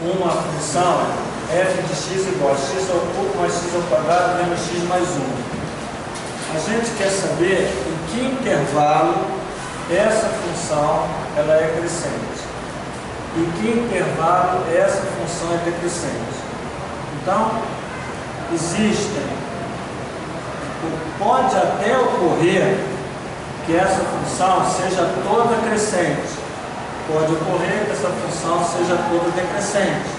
uma função f de x igual a x ao cubo mais x ao quadrado menos x mais 1. A gente quer saber em que intervalo essa função ela é crescente. Em que intervalo essa função é decrescente. Então, pode até ocorrer que essa função seja toda crescente. Pode ocorrer que essa função seja toda decrescente.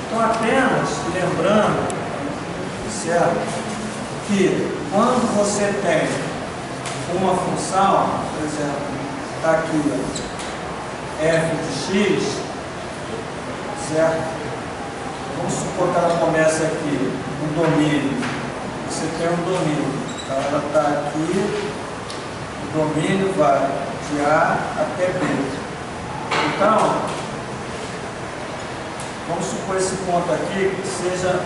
Então, apenas lembrando, certo, que quando você tem uma função, por exemplo, está aqui, f de x, certo? Vamos supor que ela começa aqui, no domínio. Você tem um domínio. Então, ela está aqui, o domínio vai de A até B. Então, vamos supor esse ponto aqui que seja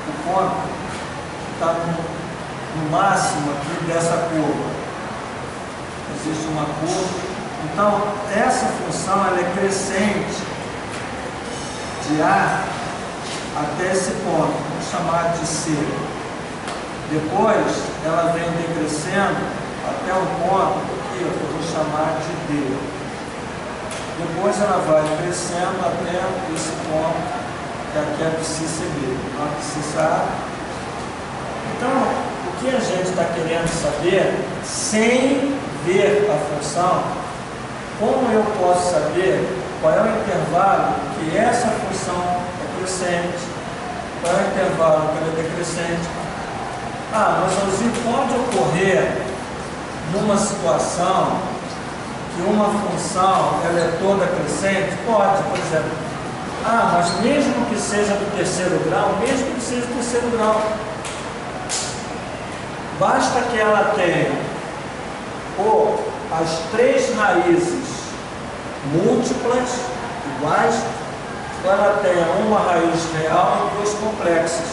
o ponto que está no máximo aqui dessa curva. Existe uma curva. Então, essa função ela é crescente de A até esse ponto. Vamos chamar de C. Depois, ela vem decrescendo até um ponto que eu vou chamar de D. Depois, ela vai crescendo até esse ponto, que aqui é a abscissa B. Uma abscissa A. Então, o que a gente está querendo saber, sem ver a função, como eu posso saber qual é o intervalo que essa função é crescente, qual é o intervalo que ela é decrescente? Mas Alzir, pode ocorrer numa situação que uma função ela é toda crescente? Pode, por exemplo. Mas mesmo que seja do terceiro grau, basta que ela tenha as três raízes múltiplas, iguais, ou ela tenha uma raiz real e duas complexas.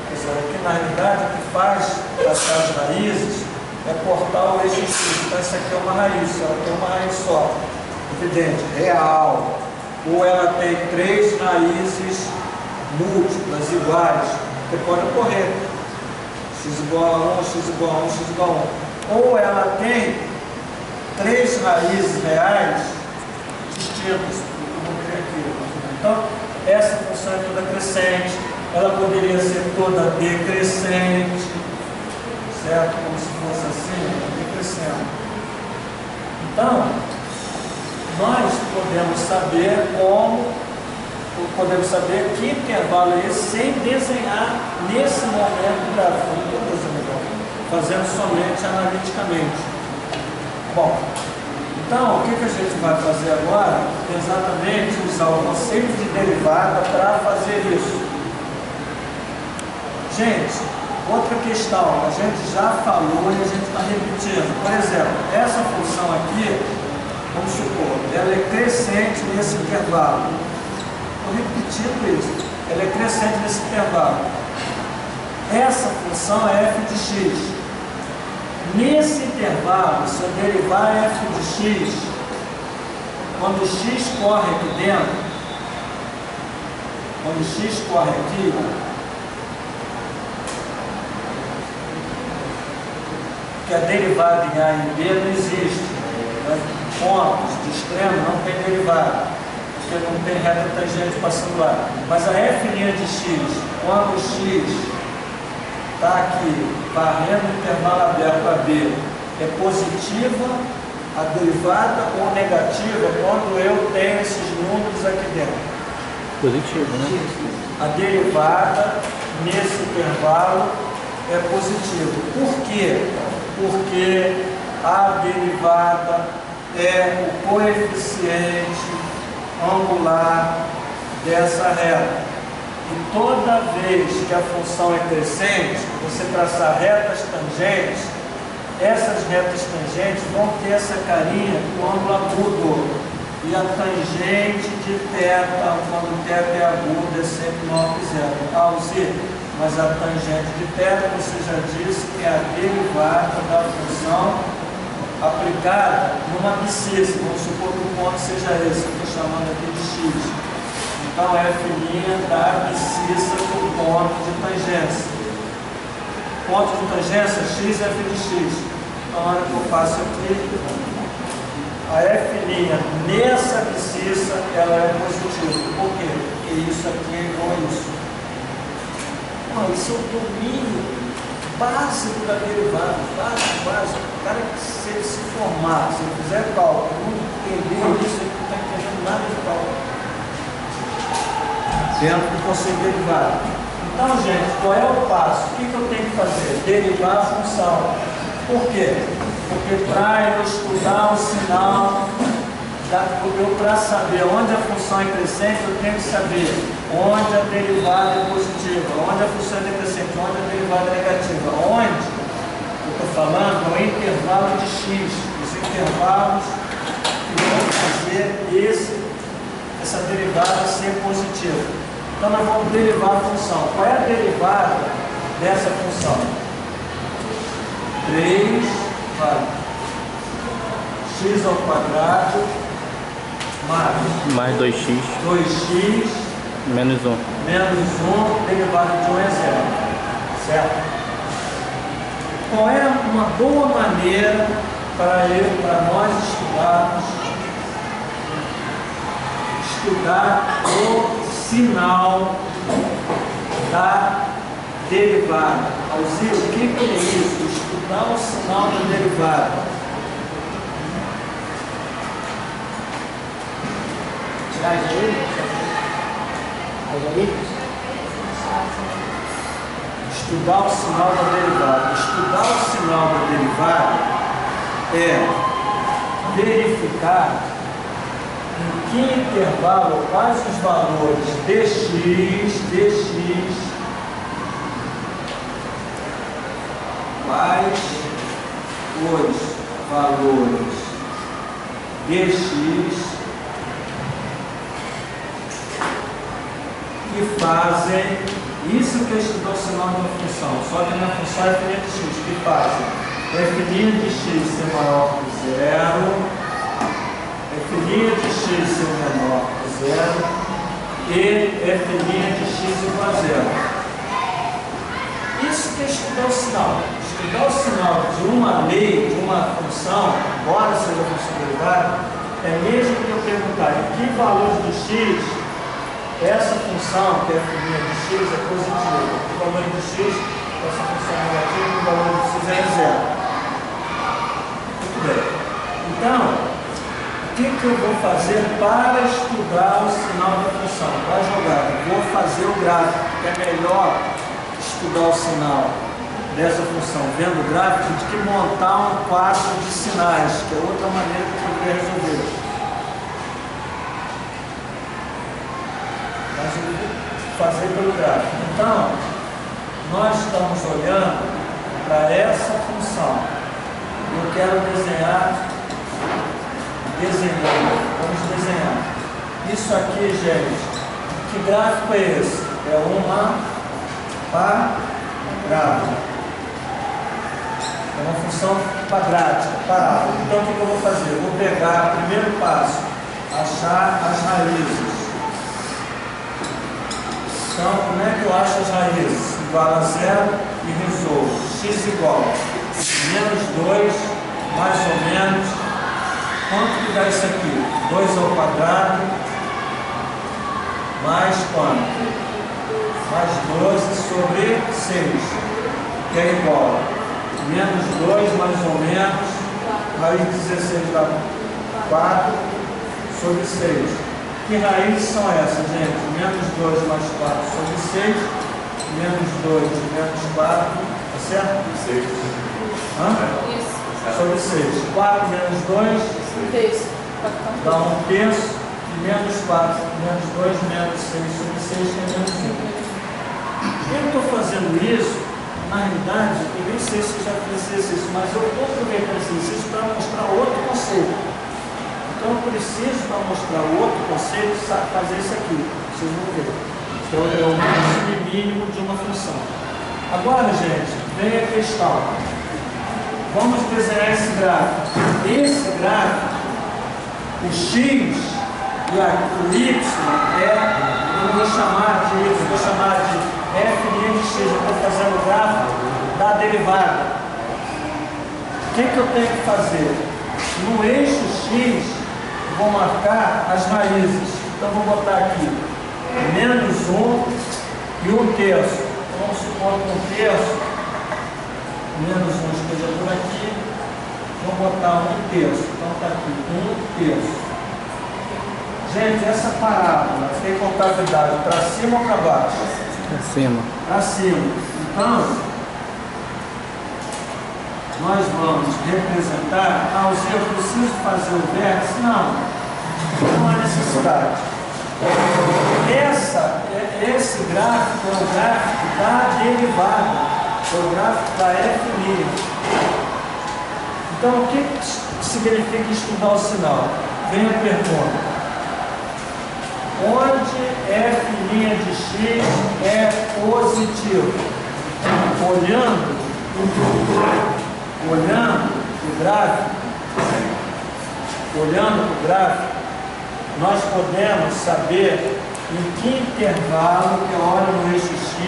Quer dizer, aqui na realidade o que faz passar as raízes é cortar o eixo x. Então isso aqui é uma raiz, ela tem uma raiz só, evidente, real. Ou ela tem três raízes múltiplas, iguais, que pode ocorrer. X igual a 1, x igual a 1, x igual a 1. Ou ela tem três raízes reais distintas, como eu aqui. Então, essa função é toda crescente, ela poderia ser toda decrescente, certo? Como se fosse assim, decrescendo. Então, nós podemos saber que intervalo é esse sem desenhar nesse momento gráfico, fazendo somente analiticamente. Bom, então o que a gente vai fazer agora é exatamente usar o conceito de derivada para fazer isso. Gente, outra questão, a gente já falou e a gente está repetindo. Por exemplo, essa função aqui, vamos supor, ela é crescente nesse intervalo. Estou repetindo isso. Ela é crescente nesse intervalo. Essa função é f de x. Nesse intervalo, se eu derivar f de x, quando x corre aqui dentro, quando x corre aqui, que a derivada em a e em b não existe. Né? Pontos de extremo não tem derivada, porque não tem reta tangente passando lá. Mas a f' de x, quando x está aqui, varrendo o intervalo aberto a b, é positiva a derivada ou negativa quando eu tenho esses números aqui dentro? Positivo, né? A derivada nesse intervalo é positiva. Por quê? Porque a derivada é o coeficiente angular dessa reta. E toda vez que a função é crescente, você traçar retas tangentes, essas retas tangentes vão ter essa carinha que o ângulo agudo. E a tangente de θ, quando θ é aguda, é sempre maior que zero. Alzir, mas a tangente de θ, você já disse que é a derivada da função aplicada numa abscissa. Vamos supor que o ponto seja esse, que eu estou chamando aqui de x. Então, F' da abscissa do ponto de tangência. Ponto de tangência, x é f de x. Então, na hora que eu faço aqui, a F' nessa abscissa, ela é positiva. Por quê? Porque isso aqui é igual a isso. Não, isso é o domínio básico da derivada, básico. O cara, se ele se formar, se ele fizer cálculo, não entender isso, ele não está entendendo nada de cálculo. Dentro do conceito de derivada. Então, gente, qual é o passo? O que eu tenho que fazer? Derivar a função. Por quê? Porque para eu estudar o sinal, para saber onde a função é crescente, eu tenho que saber onde a derivada é positiva, onde a função é decrescente, onde a derivada é negativa. Onde? Eu estou falando no intervalo de x, os intervalos que vão fazer essa derivada ser positiva. Então nós vamos derivar a função. Qual é a derivada dessa função? 3 x ao quadrado mais 2x menos 1 derivada de 1 é 0. Certo? Qual é uma boa maneira para nós estudar o sinal da derivada? Alzir, o que é isso? Estudar o sinal da derivada. Tirar as alíquotas? Estudar o sinal da derivada. Estudar o sinal da derivada é verificar em que intervalo, quais os valores dx, quais os valores dx que fazem isso que eu estudou o sinal da função, só que na função f' de x, que fazem f' de x ser maior que 0, f' de x ser menor que 0 e f' de x igual a 0. Isso que é estudar o sinal. Estudar o sinal de uma lei, de uma função, embora seja função derivada, é mesmo que eu perguntar em que valor do x essa função, que é f' de x, é positiva. O valor de x, essa função é negativa, e o valor de x é 0. Muito bem. Então, o que eu vou fazer para estudar o sinal da função? Para a jogada, vou fazer o gráfico, que é melhor estudar o sinal dessa função vendo o gráfico do que montar um quadro de sinais, que é outra maneira que eu poderia resolver. Fazer pelo gráfico. Então, nós estamos olhando para essa função. Eu quero desenhar. Vamos desenhar. Isso aqui, gente, que gráfico é esse? É uma parábola. É uma função quadrática, parábola. Então, o que eu vou fazer? Eu vou pegar, primeiro passo, achar as raízes. Então, como é que eu acho as raízes? Igual a 0 e resolvo. X igual menos 2, mais ou menos. Quanto que dá isso aqui? 2 ao quadrado, mais quanto? Mais 12 sobre 6, que é igual a menos 2, mais ou menos, raiz de 16 dá 4 sobre 6. Que raízes são essas, gente? Menos 2 mais 4 sobre 6, menos 2 menos 4, tá certo? 6. Hã? Isso. Sobre 6. 4 menos 2 dá 1 terço, e menos 4, menos 2 menos 6 sobre 6, que é menos 1. Eu estou fazendo isso, na realidade, eu nem sei se já fiz isso, mas eu estou aproveitando esse exercício para mostrar outro conceito. Então eu preciso, para mostrar o outro conceito, fazer isso aqui. Vocês vão ver. Então é o máximo e mínimo de uma função. Agora, gente, vem a questão. vamos desenhar esse gráfico. Esse gráfico, o X e o Y, eu vou chamar de Y, vou chamar de f' de x. Eu estou fazendo o gráfico da derivada. O que eu tenho que fazer? No eixo X, vou marcar as raízes. Então, vou botar aqui menos 1 e 1/3. Vamos supor que 1/3, menos 1 esteja por aqui. Vou botar 1/3. Então, está aqui 1/3. Gente, essa parábola tem contabilidade para cima ou para baixo? Para cima. Para cima. Então, nós vamos representar. Eu preciso fazer o vértice? Não há necessidade. Esse gráfico é o gráfico da derivada, é o gráfico da f'. Então, o que significa estudar o sinal? Vem a pergunta. Onde f' de x é positivo? Olhando o gráfico, nós podemos saber em que intervalo que eu olho no eixo X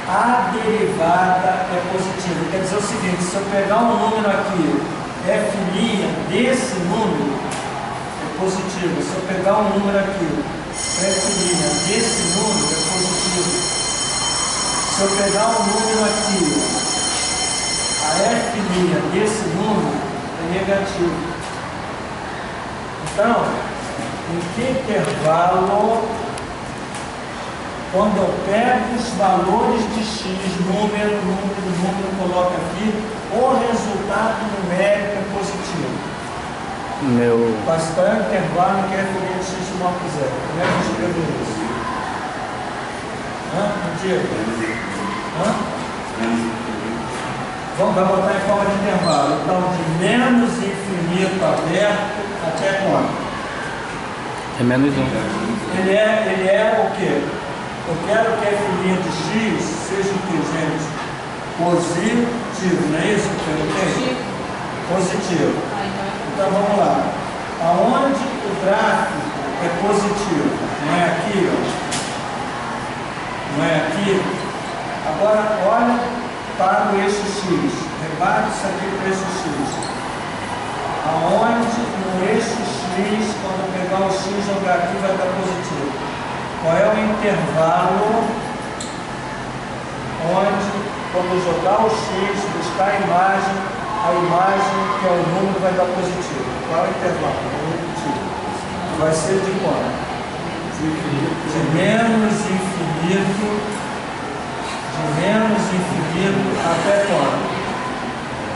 a derivada é positiva. Quer dizer o seguinte, se eu pegar um número aqui, f' desse número é positivo. Se eu pegar um número aqui, f' desse número é positivo. Se eu pegar um número aqui, a f' desse número é negativo. Então, em que intervalo, quando eu pego os valores de x, número, coloco aqui, o resultado numérico é positivo? Qual é o intervalo em que f' de x maior que zero? Como é que eu escrevo isso? Vai botar em forma de intervalo. Então, de menos infinito aberto até quanto? É menos 1. Ele é o quê? Eu quero que f' de x seja o que, gente? Positivo, não é isso que eu tenho? Positivo. Então vamos lá. Aonde o gráfico é positivo? Não é aqui, ó. Não é aqui? Agora olha para o eixo x. Rebate isso aqui para o eixo x. Aonde no eixo x, quando eu pegar o x e jogar aqui, vai estar positivo. Qual é o intervalo onde, quando eu jogar o x, buscar a imagem que é o número vai dar positivo? Qual é o intervalo? Vou repetir. Vai ser de quanto? De menos infinito até quanto?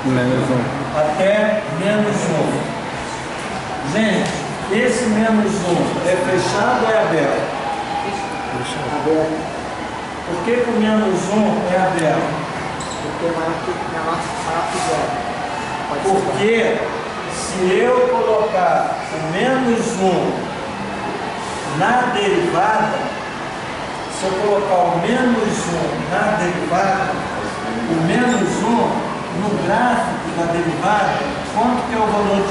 Menos 1. Até menos 1. Gente, esse menos 1 é fechado ou é aberto? Aberto. Por que o menos 1 é aberto? Porque é maior que zero. Porque se eu colocar o menos 1 na derivada, se eu colocar o menos 1 na derivada, o menos 1 no gráfico da derivada, quanto que é o valor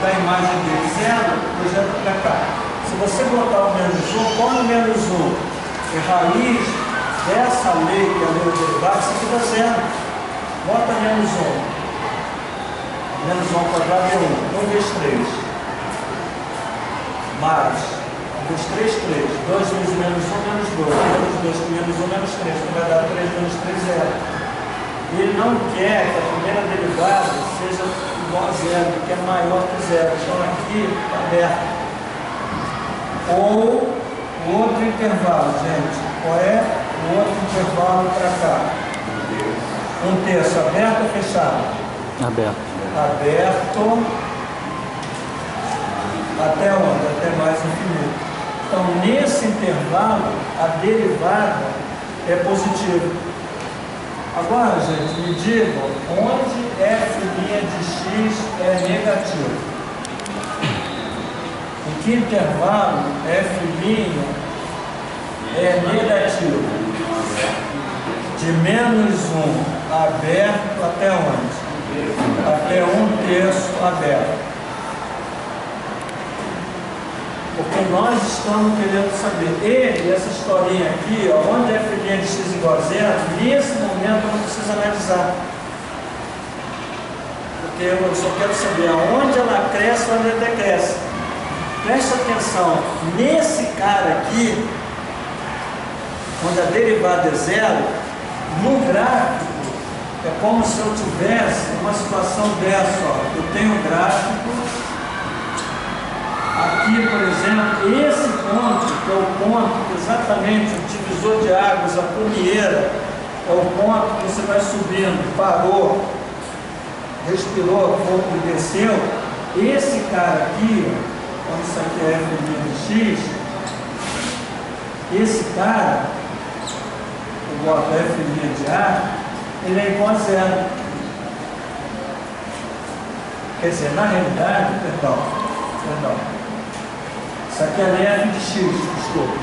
da imagem dele? Zero, projeto para cá. Se você botar o menos 1, quando o menos 1 é raiz dessa lei, que é a lei da derivada, isso aqui dá zero. Bota menos 1. Menos 1 ao quadrado é 1. 1 vezes 3. Mais 1 vezes 3, 3. 2 vezes menos 1, menos 2. Menos 2 com menos 1, menos 3. Que vai dar 3 menos 3, 0. Ele não quer que a primeira derivada seja igual a zero, ele quer maior que zero. Então aqui está aberto. Ou o outro intervalo, gente. Qual é o outro intervalo para cá? 1/3. Aberto ou fechado? Aberto. Aberto. Até onde? Até mais infinito. Então nesse intervalo a derivada é positiva. Agora, gente, me digam onde f' de x é negativo. Em que intervalo f' é negativo? De menos 1 aberto até onde? Até 1/3 aberto. Porque nós estamos querendo saber, essa historinha aqui, ó, onde f' de x igual a zero, nesse momento eu não preciso analisar. Porque eu só quero saber aonde ela cresce ou onde ela decresce. Preste atenção, nesse cara aqui, onde a derivada é zero, no gráfico, é como se eu tivesse uma situação dessa, ó. Eu tenho um gráfico, aqui, por exemplo, esse ponto, que é o ponto, exatamente o divisor de águas, a punheira, é o ponto que você vai subindo, parou, respirou, e desceu. Esse cara aqui, ó, quando isso aqui é f' de x, esse cara, eu boto f' de a, ele é igual a zero. Quer dizer, na realidade, perdão, isso aqui é f de x, desculpa.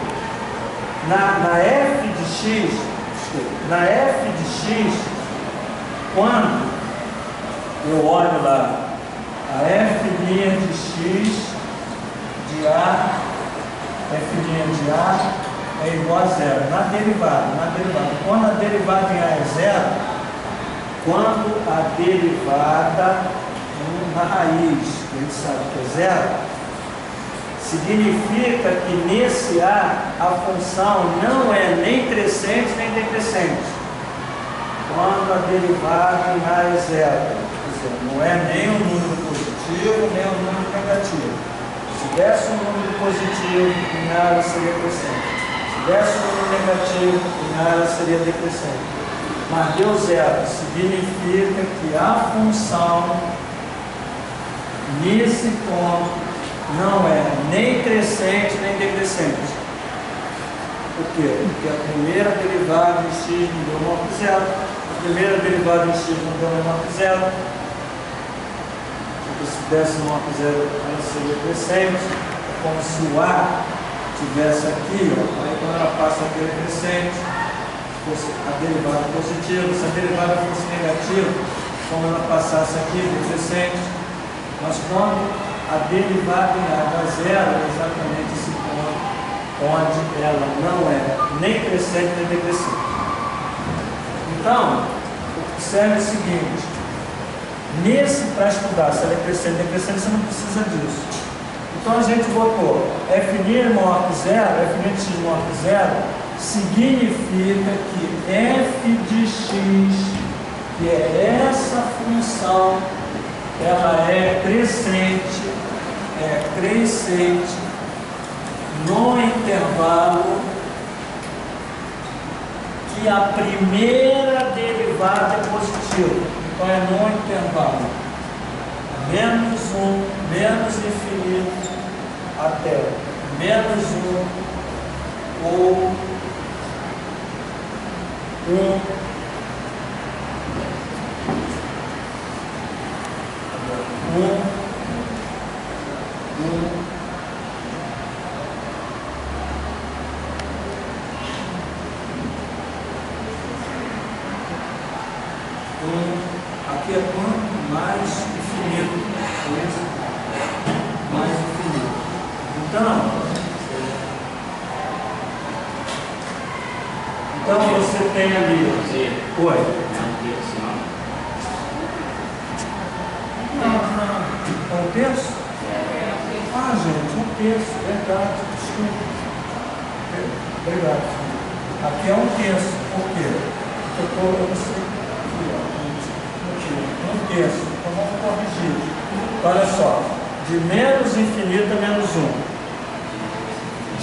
Na f de x, desculpa, na f de x, quando eu olho lá, a f' de x de a, f' de a é igual a zero. Na derivada. Quando a derivada em a é zero, quando a derivada na raiz, que a gente sabe que é zero, significa que nesse a função não é nem crescente nem decrescente. Quando a derivada em a é zero, quer dizer, não é nem um número positivo nem um número negativo. Se desse um número positivo, em a ela seria crescente. Se desse um número negativo, em a ela seria decrescente. Mas deu zero, significa que a função nesse ponto não é nem crescente nem decrescente. Por quê? Porque a primeira derivada em x não deu menor que zero. A primeira derivada em x não deu menor que zero. Porque se desse menor que zero, ela seria crescente. É como se o a estivesse aqui, ó. Aí quando ela passa aqui é crescente. Fosse a derivada positiva. Se a derivada fosse negativa, como ela passasse aqui, é crescente. Mas quando a derivada em a dá zero, é exatamente esse ponto onde ela não é nem crescente nem decrescente. Então, observe o seguinte, para estudar se ela é crescente ou decrescente, você não precisa disso. Então a gente botou f' maior que zero, f' de x maior que zero, significa que f de x, que é essa função, ela é crescente no intervalo que a primeira derivada é positiva. Então é no intervalo menos 1, menos infinito, até menos 1 ou 1. Aqui é quanto mais infinito, mais infinito. Então você tem ali. Oi. Não. Um terço? Ah, gente, um terço, verdade, desculpa. Obrigado. Aqui é um terço, por quê? Porque eu não sei. Um terço, então vamos corrigir. Olha só, de menos infinito a menos 1.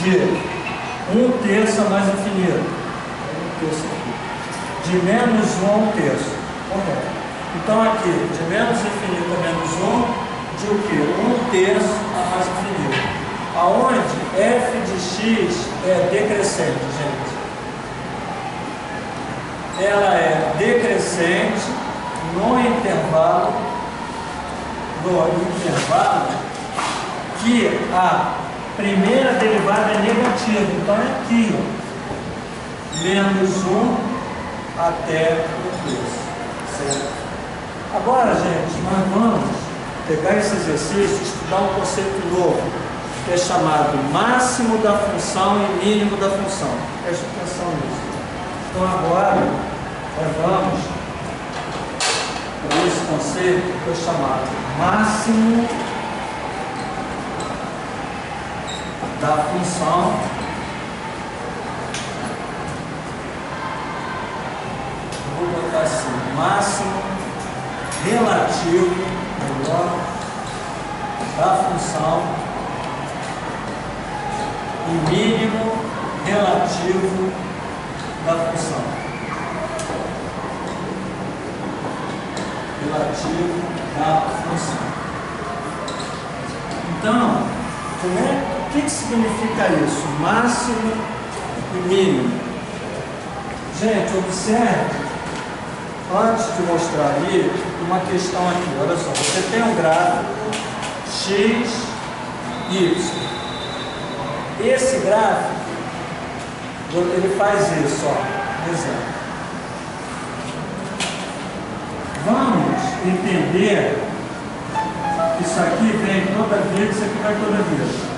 De 1/3 a mais infinito. Um terço aqui. De menos 1 a 1/3. Correto. Então aqui, de menos infinito a menos 1, de o quê? 1/3 a mais infinito. Aonde f de x é decrescente, gente. Ela é decrescente no intervalo que a primeira derivada é negativa. Então é aqui, ó, menos 1 até 1/3, certo? Agora, gente, nós vamos pegar esse exercício e estudar um conceito novo, que é chamado máximo da função e mínimo da função. Preste atenção nisso. Então, agora, nós vamos para esse conceito que é chamado máximo da função vou botar assim, máximo relativo da função e mínimo relativo da função. Relativo da função. Então, o que significa isso? Máximo e mínimo. Gente, observe, antes de mostrar ali, uma questão aqui. Olha só, você tem um gráfico x, y. Esse gráfico, ele faz isso, ó, exemplo. Vamos entender que isso aqui vem toda vez, isso aqui vai toda vez.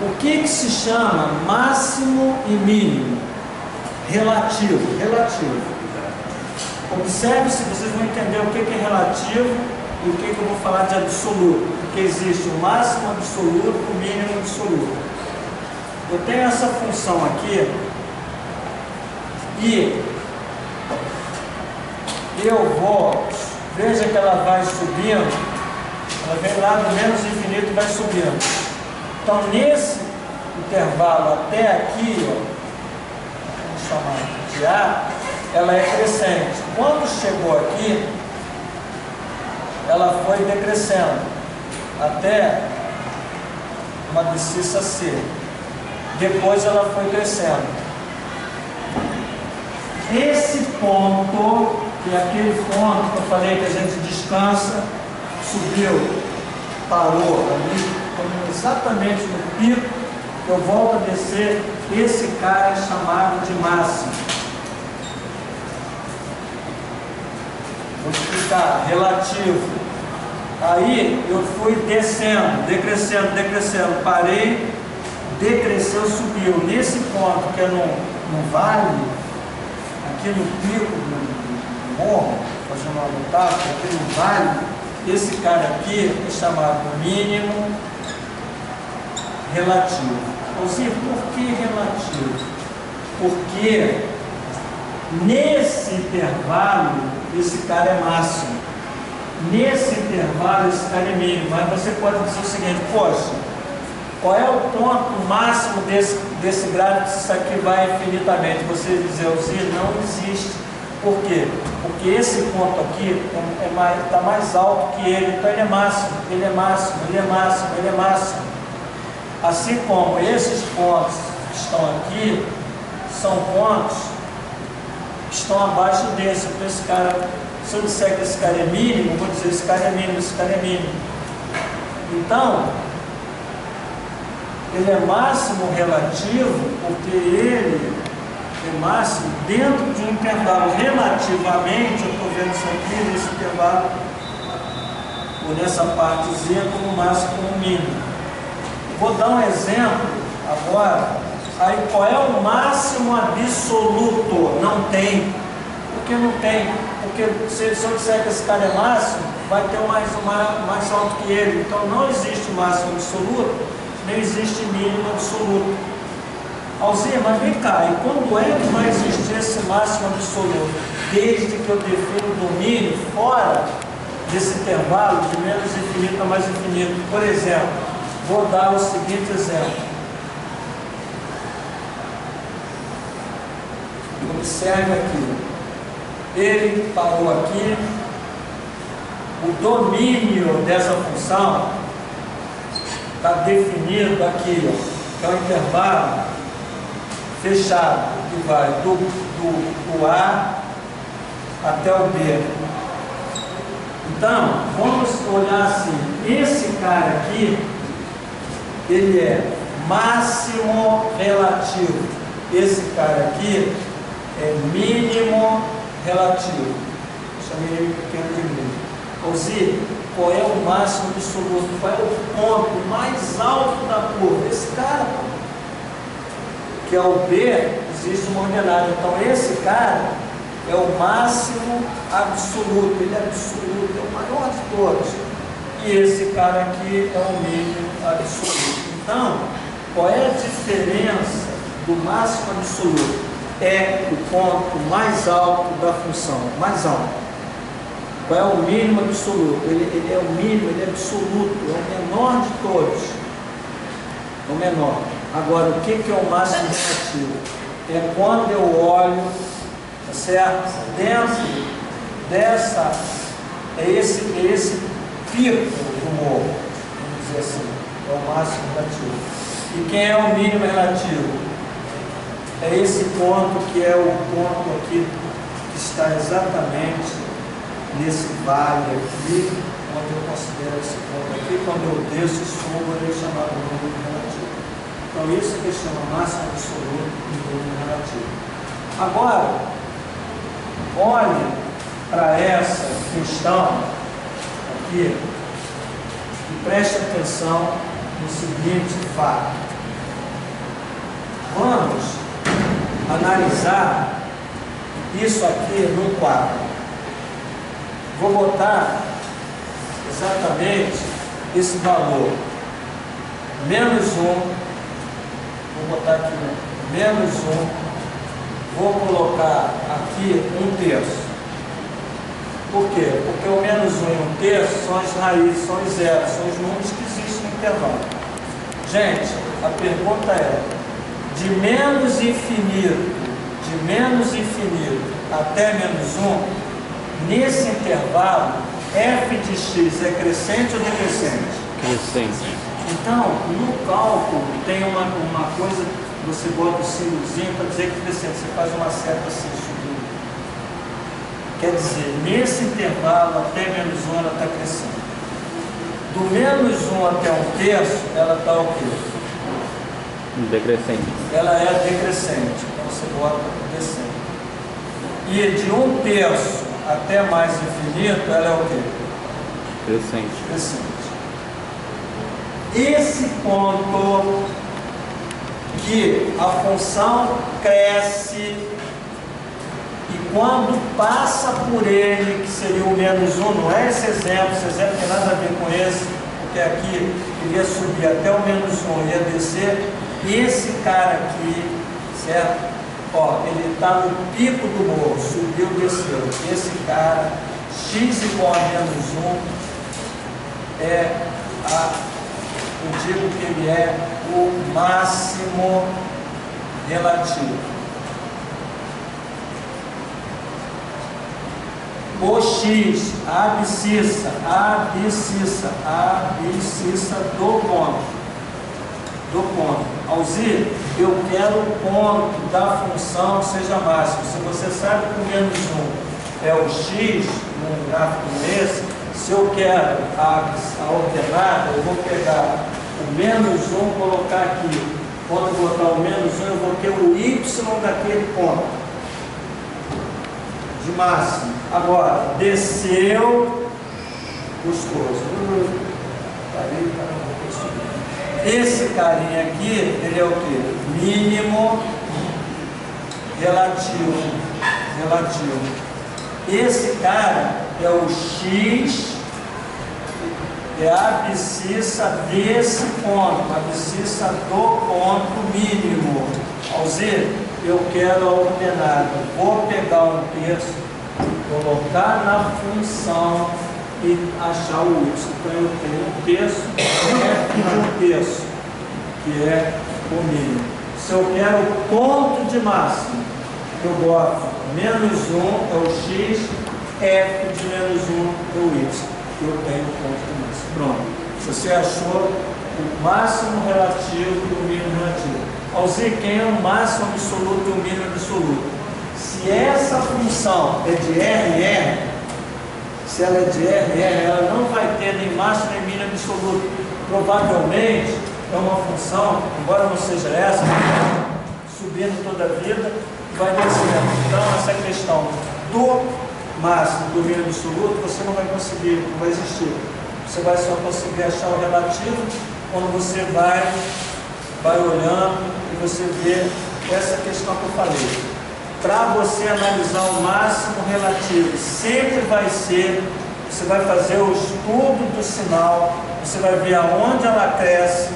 O que se chama máximo e mínimo? Relativo. Observe se vocês vão entender o que é relativo e o que eu vou falar de absoluto. Porque existe o máximo absoluto e o mínimo absoluto. Eu tenho essa função aqui e eu vou, veja que ela vai subindo, ela vem lá do menos infinito e vai subindo. Então, nesse intervalo até aqui, ó, vamos chamar de A, ela é crescente. Quando chegou aqui, ela foi decrescendo até uma abscissa C. Depois ela foi crescendo. Esse ponto, que é aquele ponto que eu falei que a gente descansa, subiu, parou ali, exatamente no pico, eu volto a descer, esse cara é chamado de máximo. Vou explicar, relativo. Aí eu fui descendo, decrescendo, parei, decresceu, subiu. Nesse ponto que é no vale, aqui no pico do morro, fazendo uma metáfora, aqui no vale, esse cara aqui é chamado mínimo relativo. Ou seja, por que relativo? Porque nesse intervalo esse cara é máximo. Nesse intervalo esse cara é mínimo. Mas você pode dizer o seguinte, poxa, qual é o ponto máximo desse gráfico se isso aqui vai infinitamente? Você dizer, Alzir, não existe. Por quê? Porque esse ponto aqui está mais alto que ele, então ele é máximo, ele é máximo, ele é máximo, ele é máximo. Assim como esses pontos que estão aqui, são pontos que estão abaixo desse. Então esse cara, se eu disser que esse cara é mínimo, eu vou dizer esse cara é mínimo, esse cara é mínimo. Então, ele é máximo relativo, porque ele é máximo dentro de um intervalo relativamente, eu estou vendo isso aqui, nesse intervalo, ou nessa partezinha, como máximo como mínimo. Vou dar um exemplo agora. Aí qual é o máximo absoluto? Não tem. Por que não tem? Porque se eu disser que esse cara é máximo, vai ter um mais alto que ele. Então não existe máximo absoluto, nem existe mínimo absoluto. Alzir, mas vem cá, e quando é que vai existir esse máximo absoluto? Desde que eu defino o domínio fora desse intervalo de menos infinito a mais infinito. Por exemplo, vou dar o seguinte exemplo. Observe aqui. Ele parou aqui. O domínio dessa função está definido aqui, ó, que é um intervalo fechado, que vai do A até o B. Então, vamos olhar assim, esse cara aqui, ele é máximo relativo. Esse cara aqui é mínimo relativo. Chamei ele pequeno de grande. Alzir, qual é o máximo absoluto? Qual é o ponto mais alto da curva? Esse cara, que é o B, existe uma ordenada. Então esse cara é o máximo absoluto, ele é absoluto, é o maior de todos. E esse cara aqui é o mínimo absoluto. Então, qual é a diferença do máximo absoluto? É o ponto mais alto da função, mais alto. Qual é o mínimo absoluto? Ele é o mínimo, ele é absoluto, é o menor de todos. É o menor. Agora, o que é o máximo relativo? É quando eu olho, tá certo? Dentro dessa, é esse pico do morro, vamos dizer assim, é o máximo relativo. E quem é o mínimo relativo? É esse ponto que é o ponto aqui, que está exatamente nesse vale aqui, onde eu considero esse ponto aqui, quando eu desço e subo, ele é chamado número relativo. Então isso que chama máximo absoluto e número relativo. Agora, olhe para essa questão aqui e preste atenção no seguinte fato. Vamos analisar isso aqui num quadro. Vou botar exatamente esse valor, menos 1, vou botar aqui menos 1, vou colocar aqui 1/3. Por quê? Porque o menos 1 e 1/3 são as raízes, são os zeros, são os números que existem no intervalo. Gente, a pergunta é, de menos infinito até menos 1, nesse intervalo, f de x é crescente ou decrescente? Crescente. Então, no cálculo, tem uma coisa, você bota o símbolozinho para dizer que é crescente, você faz uma seta assim, subindo. Quer dizer, nesse intervalo, até menos 1, ela está crescendo. Do menos 1 até 1/3, ela está o quê? Decrescente. Ela é decrescente, então você bota descendo. E de 1/3 até mais infinito, ela é o quê? Crescente. Crescente. Esse ponto que a função cresce e quando passa por ele, que seria o menos 1, não é esse exemplo tem nada a ver com esse, porque aqui ele ia subir até o menos 1, ia descer, e esse cara aqui, certo? Ó, ele está no pico do morro, subiu, desceu. Esse cara, x igual a menos 1, eu digo que ele é o máximo relativo. O x, a abscissa do ponto. Alzir, eu quero o ponto da função seja máximo. Se você sabe que o menos 1 é o x, num gráfico esse, se eu quero a ordenada, eu vou pegar o menos 1 e colocar aqui. Quando eu botar o menos 1, eu vou ter o y daquele ponto de máximo. Agora, desceu, gostoso. Esse carinha aqui, ele é o quê? Mínimo relativo. Esse cara é o x, é a abscissa desse ponto, a abscissa do ponto mínimo. Alzir, eu quero a ordenada. Vou pegar 1/3, colocar na função e achar o y. Então eu tenho 1/3 e 1/3, que é o mínimo. Se eu quero o ponto de máximo, eu boto menos 1 é o x, f de menos 1 é o y. Eu tenho o ponto de máximo. Pronto. Você achou o máximo relativo e o mínimo relativo. Alzir, quem é o máximo absoluto e o mínimo absoluto? Se essa função é de RR, se ela é de RR, ela não vai ter nem máximo nem mínimo absoluto. Provavelmente é uma função, embora não seja essa, subindo toda a vida, vai descendo. Então essa questão do máximo, do domínio absoluto, você não vai conseguir, não vai existir. Você vai só conseguir achar o relativo quando você vai olhando e você vê essa questão que eu falei. Para você analisar o máximo relativo, sempre vai ser, você vai fazer o estudo do sinal, você vai ver aonde ela cresce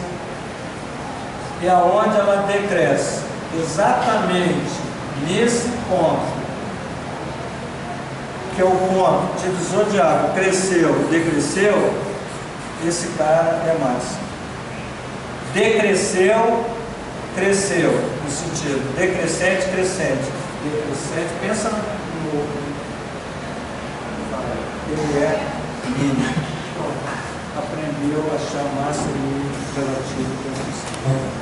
e aonde ela decresce. Exatamente nesse ponto, que é o ponto divisor de água, cresceu, decresceu, esse cara é máximo. Decresceu, cresceu, no sentido decrescente, crescente. Decrescente, pensa no ele é mínimo. Aprendeu a achar máximo relativo.